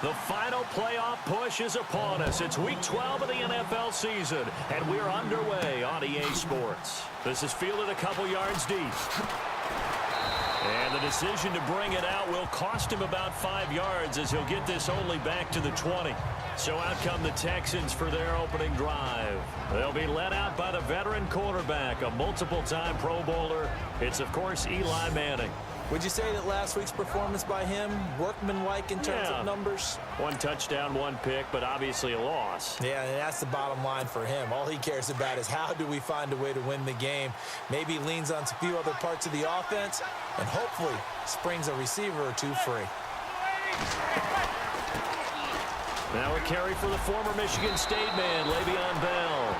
The final playoff push is upon us. It's Week 12 of the NFL season, and we're underway on EA Sports. This is fielded a couple yards deep. And the decision to bring it out will cost him about 5 yards as he'll get this only back to the 20. So out come the Texans for their opening drive. They'll be led out by the veteran quarterback, a multiple-time Pro Bowler. It's, of course, Eli Manning. Would you say that last week's performance by him, workmanlike in terms of numbers? 1 touchdown, 1 pick, but obviously a loss. Yeah, and that's the bottom line for him. All he cares about is how do we find a way to win the game. Maybe leans on a few other parts of the offense, and hopefully springs a receiver or two free. Now a carry for the former Michigan State man, Le'Veon Bell.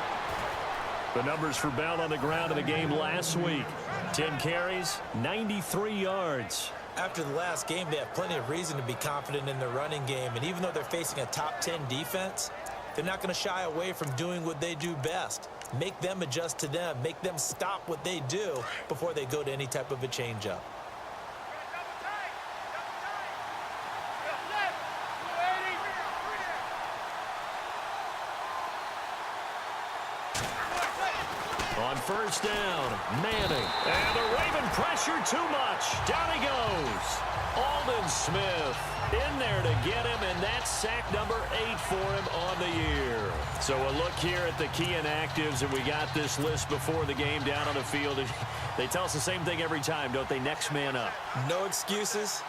The numbers for Bell on the ground in the game last week. 10 carries, 93 yards. After the last game, they have plenty of reason to be confident in their running game. And even though they're facing a top 10 defense, they're not going to shy away from doing what they do best. Make them adjust to them. Make them stop what they do before they go to any type of a changeup. On first down, Manning. And the Raven pressure too much. Down he goes. Aldon Smith in there to get him, and that's sack number 8 for him on the year. So a look here at the key inactives, and we got this list before the game down on the field. They tell us the same thing every time, don't they? Next man up. No excuses.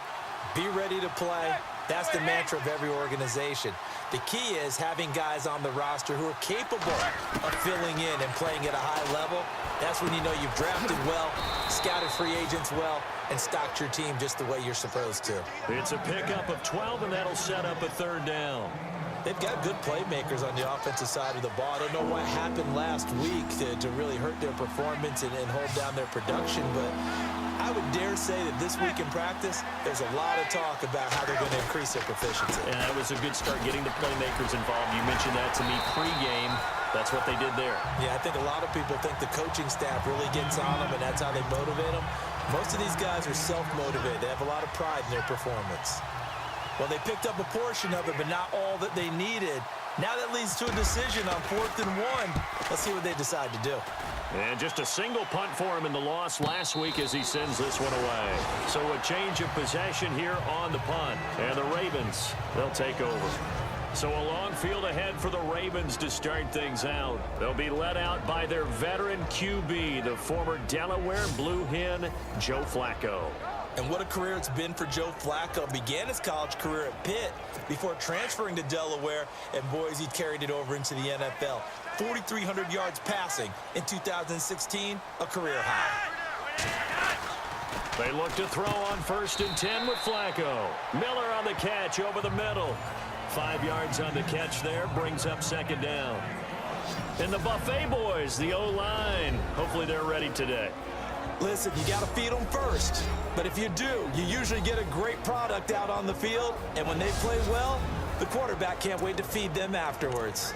Be ready to play. That's the mantra of every organization. The key is having guys on the roster who are capable of filling in and playing at a high level. That's when you know you've drafted well, scouted free agents well, and stocked your team just the way you're supposed to. It's a pickup of 12, and that'll set up a third down. They've got good playmakers on the offensive side of the ball. I don't know what happened last week to really hurt their performance and hold down their production, but I would dare say that this week in practice, there's a lot of talk about how they're going to increase their proficiency. And that was a good start getting the playmakers involved. You mentioned that to me pregame. That's what they did there. Yeah, I think a lot of people think the coaching staff really gets on them, and that's how they motivate them. Most of these guys are self-motivated. They have a lot of pride in their performance. Well, they picked up a portion of it, but not all that they needed. Now that leads to a decision on 4th and 1. Let's see what they decide to do. And just a single punt for him in the loss last week as he sends this one away. So a change of possession here on the punt. And the Ravens, they'll take over. So a long field ahead for the Ravens to start things out. They'll be led out by their veteran QB, the former Delaware Blue Hen, Joe Flaco. And what a career it's been for Joe Flaco. Began his college career at Pitt before transferring to Delaware, and boys, he carried it over into the NFL. 4,300 yards passing in 2016, a career high. They look to throw on 1st and 10 with Flaco. Miller on the catch over the middle. 5 yards on the catch there, brings up 2nd down. And the Buffet boys, the O-line, hopefully they're ready today. Listen, you got to feed them first. But if you do, you usually get a great product out on the field. And when they play well, the quarterback can't wait to feed them afterwards.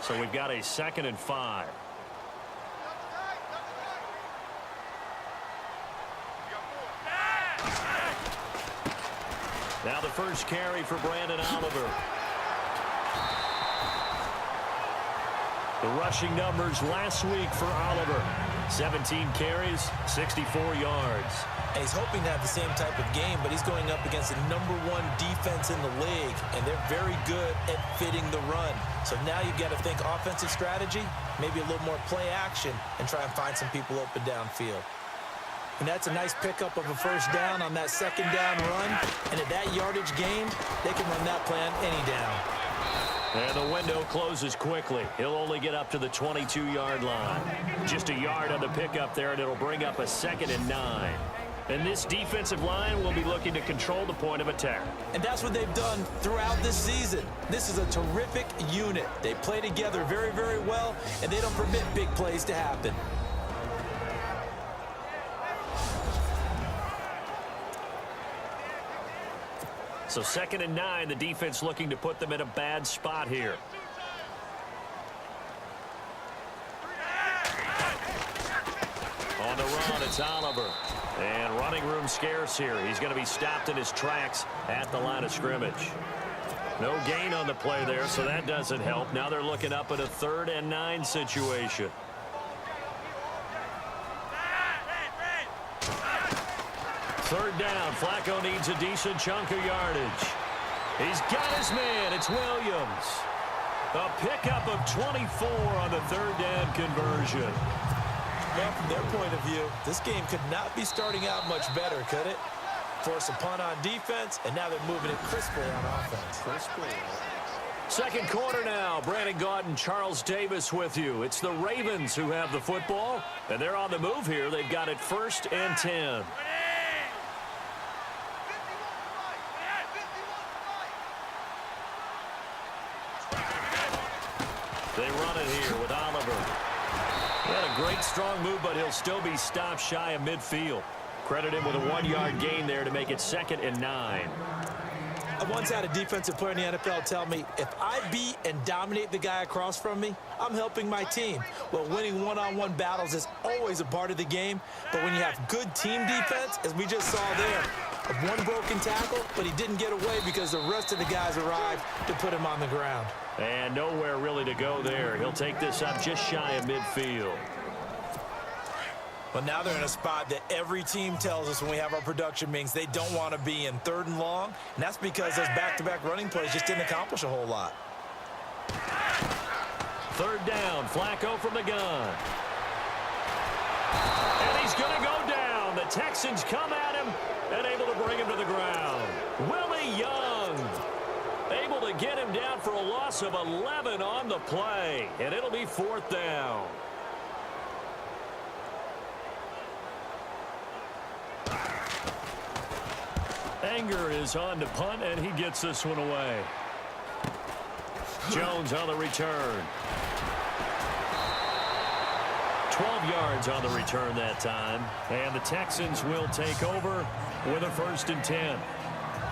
So we've got a 2nd and 5. Now the first carry for Brandon Oliver. The rushing numbers last week for Oliver. 17 carries, 64 yards. And he's hoping to have the same type of game, but he's going up against the #1 defense in the league, and they're very good at fitting the run. So now you've got to think offensive strategy, maybe a little more play action, and try and find some people open downfield. And that's a nice pickup of a 1st down on that 2nd down run. And at that yardage gained, they can run that plan any down. And the window closes quickly. He'll only get up to the 22-yard line. Just a yard on the pickup there, and it'll bring up a 2nd and 9. And this defensive line will be looking to control the point of attack. And that's what they've done throughout this season. This is a terrific unit. They play together very, very well, and they don't permit big plays to happen. So 2nd and 9, the defense looking to put them in a bad spot here. On the run, it's Oliver. And running room scarce here. He's going to be stopped in his tracks at the line of scrimmage. No gain on the play there, so that doesn't help. Now they're looking up at a 3rd and 9 situation. Third down. Flaco needs a decent chunk of yardage. He's got his man. It's Williams. A pickup of 24 on the 3rd down conversion. Well, from their point of view, this game could not be starting out much better, could it? Force a punt on defense, and now they're moving it crisply on offense. Second quarter now. Brandon Gaunt and Charles Davis with you. It's the Ravens who have the football, and they're on the move here. They've got it 1st and 10. They run it here with Oliver. He had a great, strong move, but he'll still be stopped shy of midfield. Credit him with a 1-yard gain there to make it 2nd and 9. I once had a defensive player in the NFL tell me, if I beat and dominate the guy across from me, I'm helping my team. Well, winning one-on-one battles is always a part of the game, but when you have good team defense, as we just saw there, one broken tackle, but he didn't get away because the rest of the guys arrived to put him on the ground. And nowhere really to go there. He'll take this up just shy of midfield. Well, now they're in a spot that every team tells us when we have our production meetings they don't want to be in 3rd and long, and that's because those back-to-back running plays just didn't accomplish a whole lot. 3rd down, Flaco from the gun. And he's going to go down. The Texans come at him and able to bring him to the ground. Willie Young able to get him down for a loss of 11 on the play, and it'll be 4th down. Anger is on to punt, and he gets this one away. Jones on the return. 12 yards on the return that time. And the Texans will take over with a 1st and 10.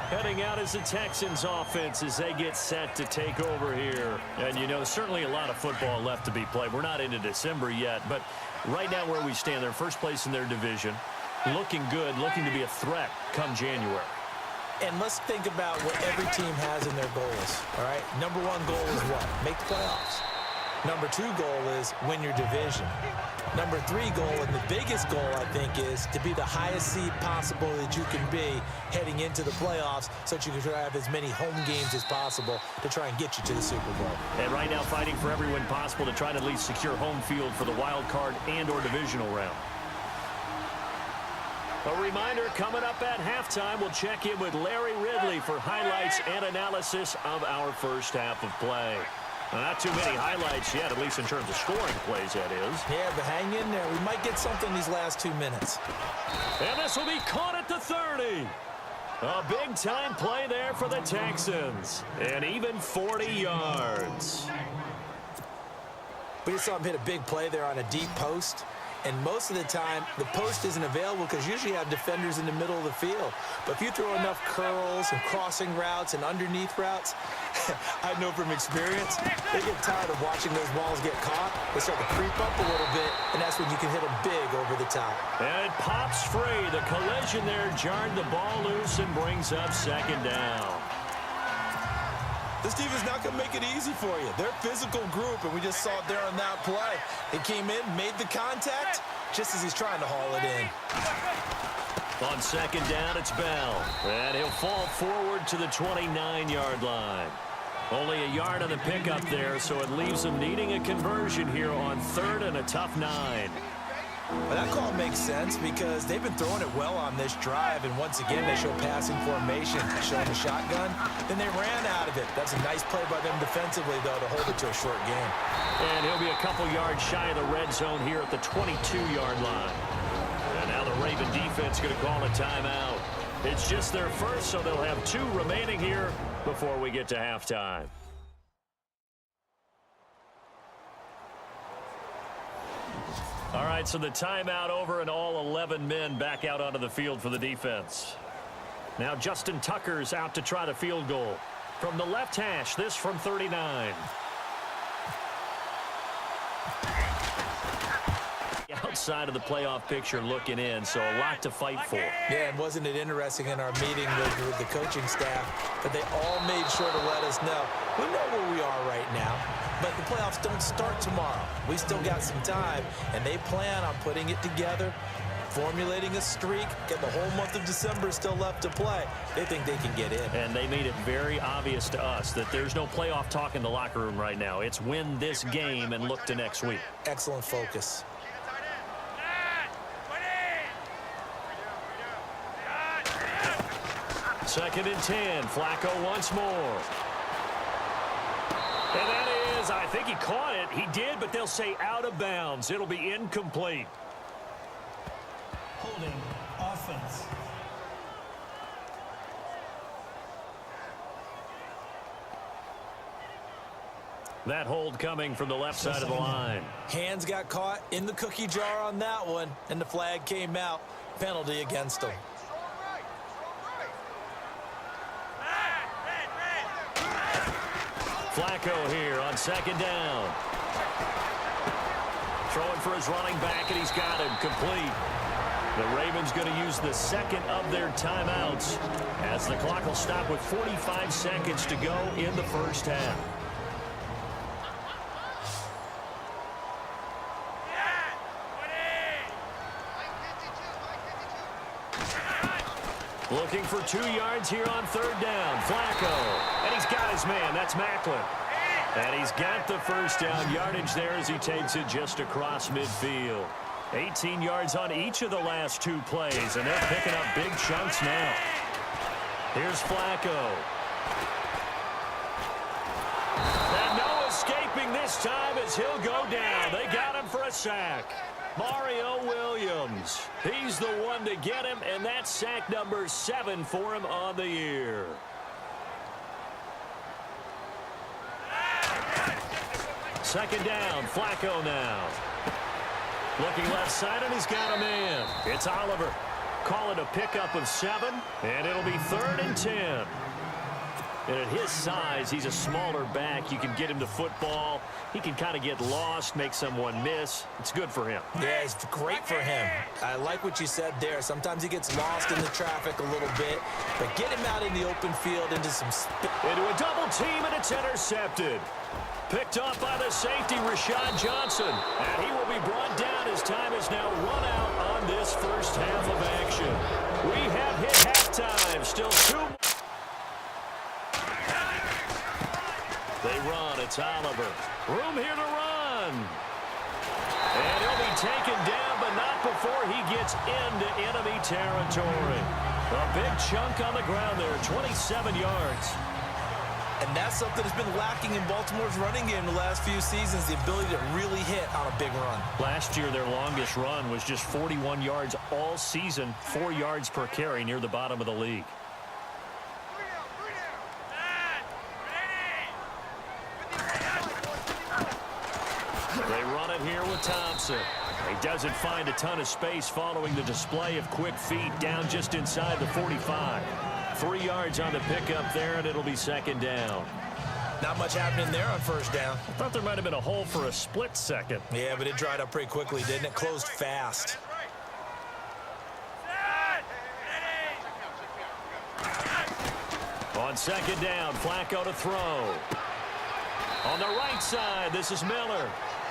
Heading out is the Texans offense as they get set to take over here. And, you know, certainly a lot of football left to be played. We're not into December yet, but right now where we stand, they're first place in their division. Looking good, looking to be a threat come January. And let's think about what every team has in their goals, all right? Number 1 goal is what? Make the playoffs. Number 2 goal is win your division. Number 3 goal, and the biggest goal, I think, is to be the highest seed possible that you can be heading into the playoffs so that you can try to have as many home games as possible to try and get you to the Super Bowl. And right now fighting for every win possible to try to at least secure home field for the wild card and or divisional round. A reminder, coming up at halftime, we'll check in with Larry Ridley for highlights and analysis of our first half of play. Well, not too many highlights yet, at least in terms of scoring plays, that is. Yeah, but hang in there. We might get something these last 2 minutes. And this will be caught at the 30. A big-time play there for the Texans. And even 40 yards. We just saw him hit a big play there on a deep post. And most of the time, the post isn't available because usually you have defenders in the middle of the field. But if you throw enough curls and crossing routes and underneath routes, I know from experience, they get tired of watching those balls get caught. They start to creep up a little bit, and that's when you can hit them big over the top. And it pops free. The collision there jarred the ball loose and brings up 2nd down. This team is not going to make it easy for you. They're a physical group, and we just saw it there on that play. He came in, made the contact, just as he's trying to haul it in. On 2nd down, it's Bell. And he'll fall forward to the 29-yard line. Only a yard on the pickup there, so it leaves them needing a conversion here on 3rd and a tough 9. Well, that call makes sense because they've been throwing it well on this drive, and once again they show passing formation, showing the shotgun. Then they ran out of it. That's a nice play by them defensively, though, to hold it to a short game. And he'll be a couple yards shy of the red zone here at the 22-yard line. And now the Raven defense going to call a timeout. It's just their first, so they'll have 2 remaining here before we get to halftime. All right, so the timeout over and all 11 men back out onto the field for the defense. Now Justin Tucker's out to try the field goal. From the left hash, this from 39. You outside of the playoff picture looking in, so a lot to fight for. Yeah, and wasn't it interesting in our meeting with the coaching staff that they all made sure to let us know, we know where we are right now, but the playoffs don't start tomorrow. We still got some time, and they plan on putting it together, formulating a streak, and the whole month of December is still left to play. They think they can get in. And they made it very obvious to us that there's no playoff talk in the locker room right now. It's win this game and look to next week. Excellent focus. Second and 10. Flaco once more. And that is, I think he caught it. He did, but they'll say out of bounds. It'll be incomplete. Holding offense. That hold coming from the left side of the line. Hands got caught in the cookie jar on that one, and the flag came out. Penalty against him. Flaco here on second down. Throwing for his running back, and he's got him complete. The Ravens going to use the second of their timeouts as the clock will stop with 45 seconds to go in the first half. Looking for 2 yards here on third down. Flaco. And he's got his man. That's Macklin. And he's got the first down yardage there as he takes it just across midfield. 18 yards on each of the last 2 plays, and they're picking up big chunks now. Here's Flaco. And no escaping this time as he'll go down. They got him for a sack. Mario Williams. He's the one to get him, and that's sack number 7 for him on the year. Second down, Flaco now. Looking left side, and he's got a man. It's Oliver. Call it a pickup of 7, and it'll be 3rd and 10. And at his size, he's a smaller back. You can get him the football. He can kind of get lost, make someone miss. It's good for him. Yeah, it's great for him. I like what you said there. Sometimes he gets lost in the traffic a little bit, but get him out in the open field into some into a double team, and it's intercepted. Picked off by the safety, Rashad Johnson. And he will be brought down as time is now run out on this first half of action. We have hit halftime. Still 2. They run. It's Oliver. Room here to run. And he'll be taken down, but not before he gets into enemy territory. A big chunk on the ground there, 27 yards. And that's something that's been lacking in Baltimore's running game the last few seasons, the ability to really hit on a big run. Last year, their longest run was just 41 yards all season, 4 yards per carry near the bottom of the league. They run it here with Thompson. He doesn't find a ton of space following the display of quick feet down just inside the 45. 3 yards on the pickup there, and it'll be second down. Not much happening there on first down. I thought there might have been a hole for a split second. Yeah, but it dried up pretty quickly, didn't it? Closed fast. On second down, Flaco to throw. On the right side, this is Miller.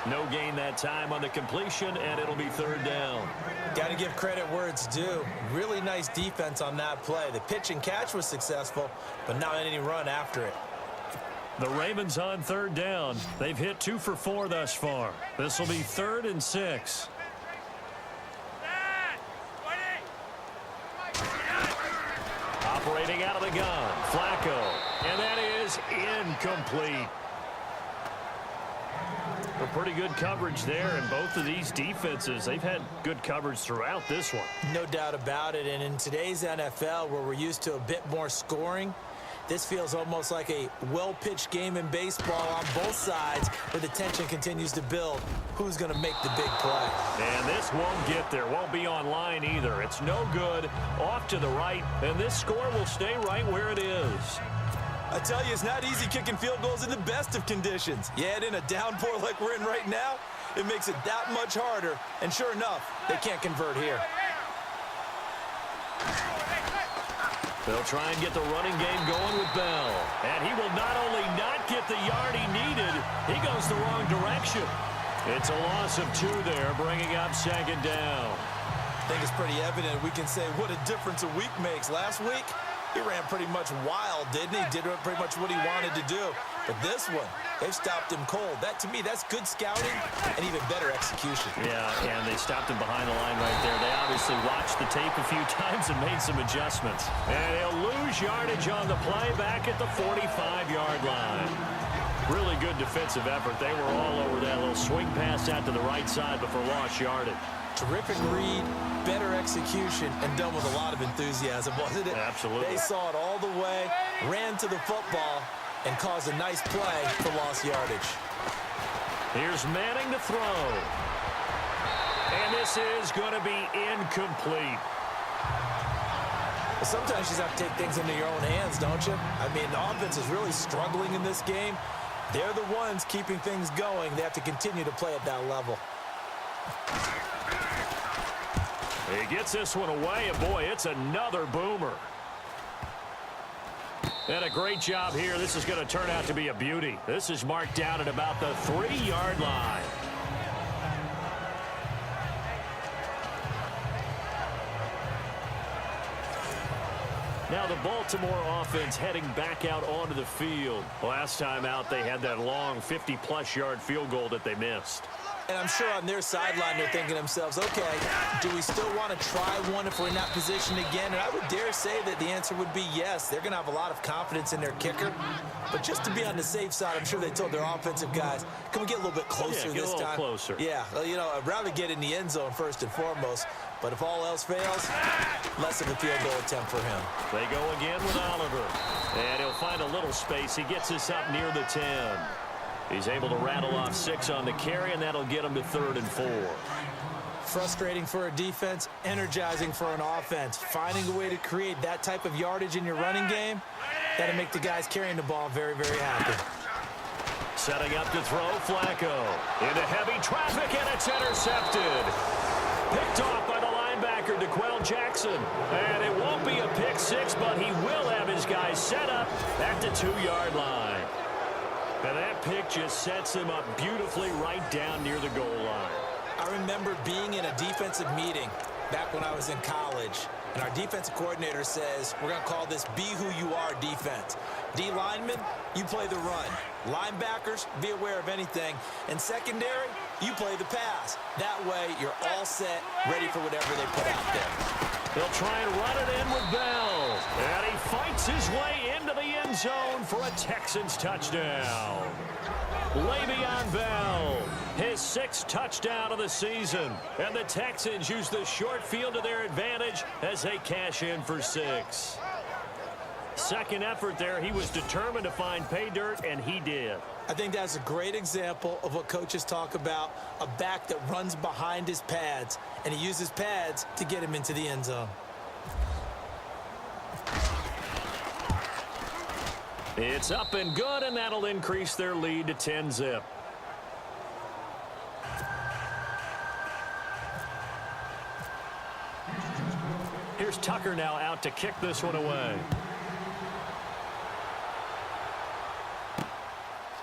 No gain that time on the completion, and it'll be third down. Got to give credit where it's due. Really nice defense on that play. The pitch and catch was successful, but not any run after it. The Ravens on third down. They've hit 2 for 4 thus far. This will be 3rd and 6. Operating out of the gun, Flaco. And that is incomplete. A pretty good coverage there, and both of these defenses, they've had good coverage throughout this one. No doubt about it, and in today's NFL, where we're used to a bit more scoring, this feels almost like a well-pitched game in baseball on both sides, where the tension continues to build. Who's going to make the big play? And this won't get there, won't be on line either. It's no good, off to the right, and this score will stay right where it is. I tell you, it's not easy kicking field goals in the best of conditions. Yet in a downpour like we're in right now, It makes it that much harder, and sure enough, they can't convert here. They'll try and get the running game going with Bell. And he will not only not get the yard he needed, he goes the wrong direction. It's a loss of 2 there, bringing up 2nd down. I think it's pretty evident we can say what a difference a week makes. Last week, he ran pretty much wild, didn't he? Did pretty much what he wanted to do. But this one, they've stopped him cold. That, to me, that's good scouting and even better execution. Yeah, and they stopped him behind the line right there. They obviously watched the tape a few times and made some adjustments. And he'll lose yardage on the play back at the 45-yard line. Really good defensive effort. They were all over that little swing pass out to the right side before lost yardage. Terrific read, better execution, and done with a lot of enthusiasm, wasn't it? Absolutely. They saw it all the way, ran to the football, and caused a nice play for lost yardage. Here's Manning to throw. And this is going to be incomplete. Well, sometimes you just have to take things into your own hands, don't you? I mean, the offense is really struggling in this game. They're the ones keeping things going. They have to continue to play at that level. He gets this one away, and boy, it's another boomer. And a great job here. This is going to turn out to be a beauty. This is marked down at about the 3-yard line. Now the Baltimore offense heading back out onto the field. Last time out, they had that long 50-plus yard field goal that they missed. And I'm sure on their sideline they're thinking to themselves, okay, do we still want to try one if we're in that position again? And I would dare say that the answer would be yes. They're going to have a lot of confidence in their kicker. But just to be on the safe side, I'm sure they told their offensive guys, can we get a little bit closer this time? Get a little closer. Yeah, well, you know, I'd rather get in the end zone first and foremost. But if all else fails, less of a field goal attempt for him. They go again with Oliver. And he'll find a little space. He gets this up near the 10. He's able to rattle off 6 on the carry, and that'll get him to 3rd and 4. Frustrating for a defense, energizing for an offense. Finding a way to create that type of yardage in your running game, that'll make the guys carrying the ball very, very happy. Setting up to throw, Flaco. Into heavy traffic, and it's intercepted. Picked off by the linebacker, DeQuell Jackson. And it won't be a pick 6, but he will have his guys set up at the 2-yard line. And that pick just sets him up beautifully right down near the goal line. I remember being in a defensive meeting back when I was in college, and our defensive coordinator says, we're going to call this Be Who You Are defense. D linemen, you play the run. Linebackers, be aware of anything. And secondary, you play the pass. That way, you're all set, ready for whatever they put out there. They'll try and run it in with Bell. And he fights his way into the end zone for a Texans touchdown. Le'Veon Bell, his 6th touchdown of the season. And the Texans use the short field to their advantage as they cash in for 6. Second effort there, he was determined to find pay dirt, and he did. I think that's a great example of what coaches talk about, a back that runs behind his pads, and he uses pads to get him into the end zone. It's up and good, and that'll increase their lead to 10-zip. Here's Tucker now out to kick this one away.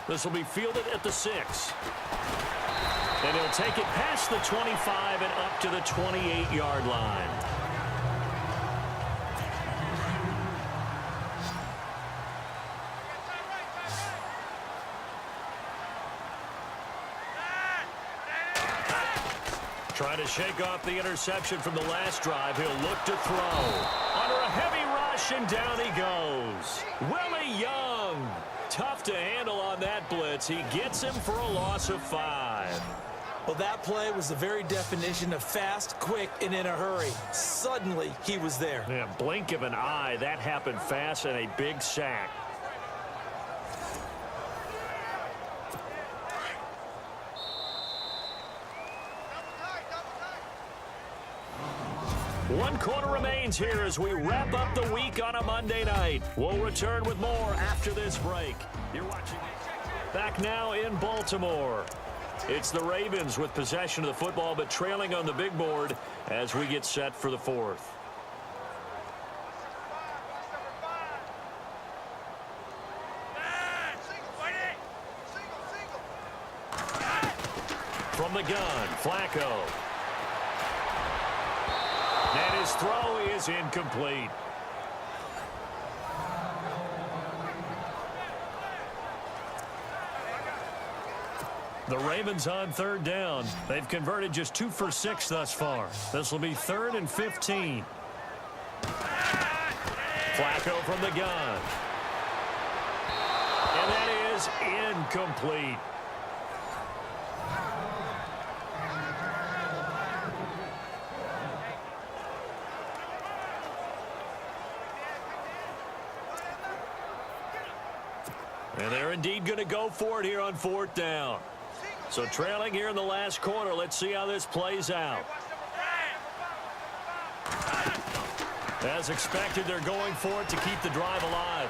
This will be fielded at the 6. And he'll take it past the 25 and up to the 28-yard line. Trying to shake off the interception from the last drive. He'll look to throw. Under a heavy rush, and down he goes. Willie Young. Tough to handle on that blitz. He gets him for a loss of 5. Well, that play was the very definition of fast, quick, and in a hurry. Suddenly, he was there. Yeah, blink of an eye. That happened fast, and a big sack. One quarter remains here as we wrap up the week on a Monday night. We'll return with more after this break. You're watching back now in Baltimore. It's the Ravens with possession of the football, but trailing on the big board as we get set for the fourth. From the gun, Flaco. And his throw is incomplete. The Ravens on third down. They've converted just 2 for 6 thus far. This will be 3rd and 15. Flaco from the gun. And that is incomplete. And they're indeed going to go for it here on 4th down. So trailing here in the last quarter. Let's see how this plays out. As expected, they're going for it to keep the drive alive.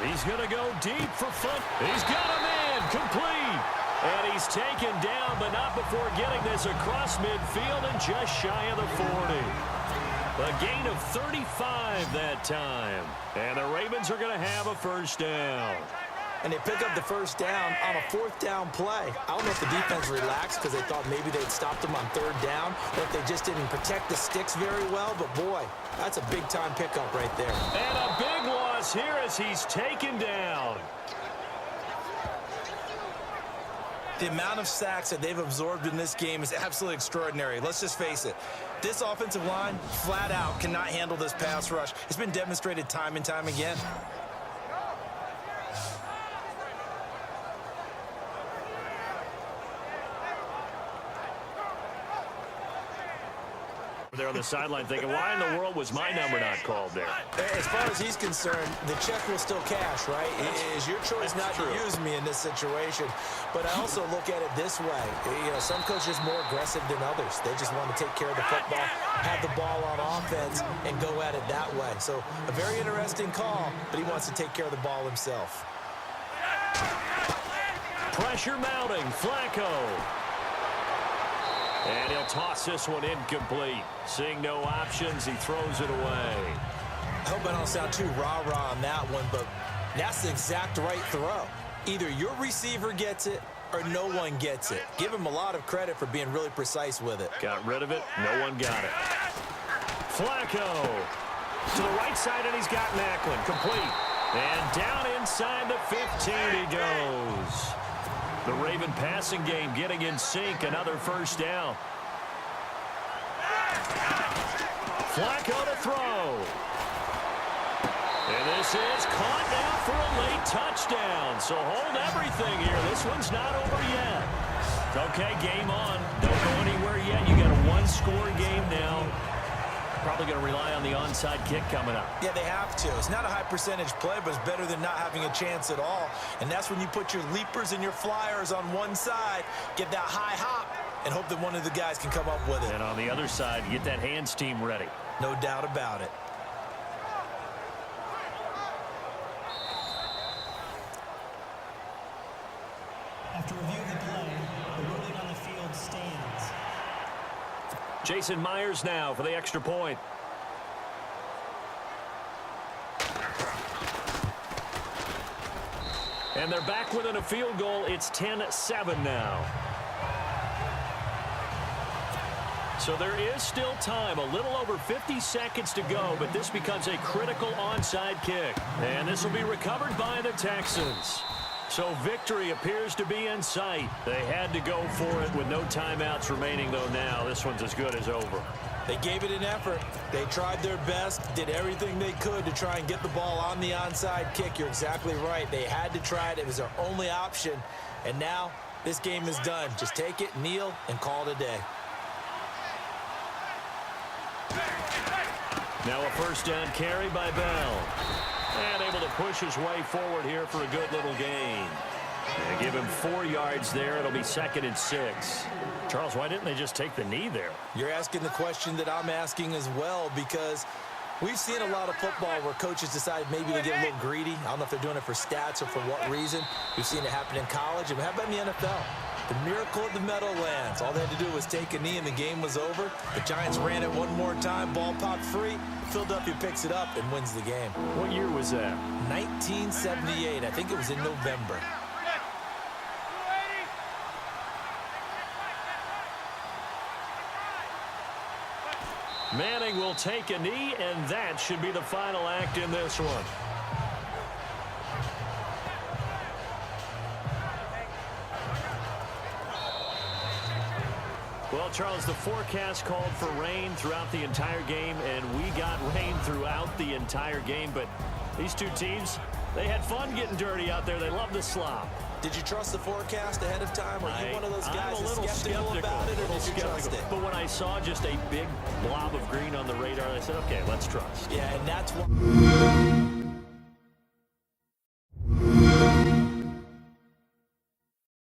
He's going to go deep for fun. He's got a man complete. And he's taken down, but not before getting this across midfield and just shy of the 40. A gain of 35 that time. And the Ravens are going to have a first down. And they pick up the first down on a 4th down play. I don't know if the defense relaxed because they thought maybe they'd stopped them on 3rd down, or if they just didn't protect the sticks very well. But, boy, that's a big-time pickup right there. And a big loss here as he's taken down. The amount of sacks that they've absorbed in this game is absolutely extraordinary. Let's just face it. This offensive line, flat out, cannot handle this pass rush. It's been demonstrated time and time again. There on the sideline thinking, why in the world was my number not called there? As far as he's concerned, the check will still cash, right? It is your choice not to use me in this situation. But I also look at it this way. You know, some coaches are more aggressive than others. They just want to take care of the football, have the ball on offense, and go at it that way. So a very interesting call, but he wants to take care of the ball himself. Pressure mounting, Flaco. And he'll toss this one incomplete. Seeing no options, he throws it away. I hope I don't sound too rah-rah on that one, but that's the exact right throw. Either your receiver gets it or no one gets it. Give him a lot of credit for being really precise with it. Got rid of it. No one got it. Flaco to the right side, and he's got Macklin. Complete. And down inside the 15 he goes. The Raven passing game getting in sync. Another first down. Flaco to throw. And this is caught now for a late touchdown. So hold everything here. This one's not over yet. Okay, game on. Don't go anywhere yet. You got a one-score game now. Probably going to rely on the onside kick coming up. Yeah, they have to. It's not a high percentage play, but it's better than not having a chance at all. And that's when you put your leapers and your flyers on one side, get that high hop, and hope that one of the guys can come up with it. And on the other side, get that hands team ready. No doubt about it. After review of the play, the ruling on the field stands. Jason Myers now for the extra point. And they're back within a field goal. It's 10-7 now. So there is still time, a little over 50 seconds to go, but this becomes a critical onside kick. And this will be recovered by the Texans. So victory appears to be in sight. They had to go for it with no timeouts remaining, though now this one's as good as over. They gave it an effort. They tried their best, did everything they could to try and get the ball on the onside kick. You're exactly right. They had to try it. It was their only option. And now this game is done. Just take it, kneel, and call it a day. Now a first down carry by Bell. And able to push his way forward here for a good little gain. They give him 4 yards there. It'll be 2nd and 6. Charles, why didn't they just take the knee there? You're asking the question that I'm asking as well, because we've seen a lot of football where coaches decide maybe they get a little greedy. I don't know if they're doing it for stats or for what reason. We've seen it happen in college. And how about in the NFL? The miracle of the Meadowlands. All they had to do was take a knee and the game was over. The Giants ran it one more time. Ball popped free. Philadelphia picks it up and wins the game. What year was that? 1978. I think it was in November. Manning will take a knee, and that should be the final act in this one. Well, Charles, the forecast called for rain throughout the entire game, and we got rain throughout the entire game. But these two teams, they had fun getting dirty out there. They love the slop. Did you trust the forecast ahead of time? Or are you one of those guys I'm a little skeptical about it, or did you trust it? But when I saw just a big blob of green on the radar, I said, okay, let's trust. Yeah, and that's why.